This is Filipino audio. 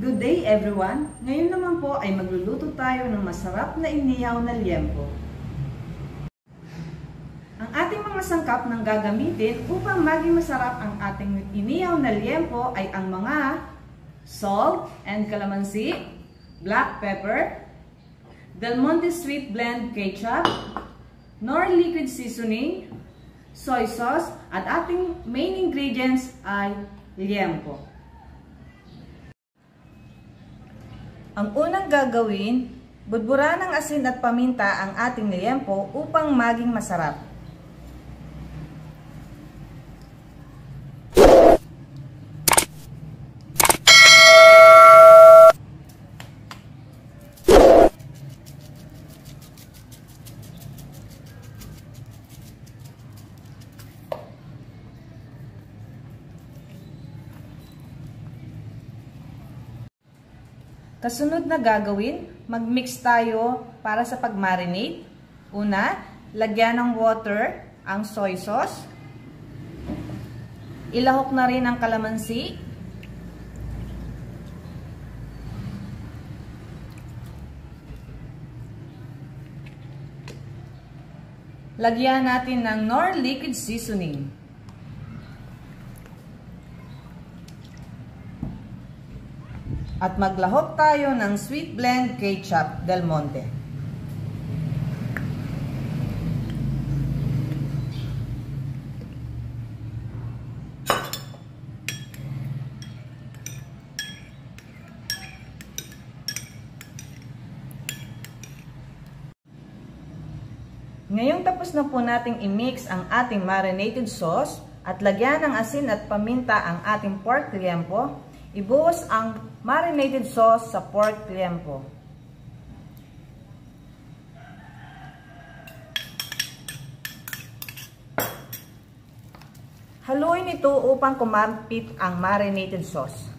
Good day everyone! Ngayon naman po ay magluluto tayo ng masarap na inihaw na liempo. Ang ating mga sangkap ng gagamitin upang maging masarap ang ating inihaw na liempo ay ang mga salt and calamansi, black pepper, Del Monte Sweet Blend Ketchup, Knorr Liquid Seasoning, soy sauce, at ating main ingredients ay liempo. Ang unang gagawin, budburan ng asin at paminta ang ating liempo upang maging masarap. Kasunod na gagawin, mag-mix tayo para sa pag-marinate. Una, lagyan ng water ang soy sauce. Ilahok na rin ang kalamansi. Lagyan natin ng Knorr Liquid Seasoning. At maglahok tayo ng Sweet Blend Ketchup Del Monte. Ngayong tapos na po nating i-mix ang ating marinated sauce at lagyan ng asin at paminta ang ating pork liempo, ibuhos ang marinated sauce sa pork liempo. Haluin ito upang kumapit ang marinated sauce.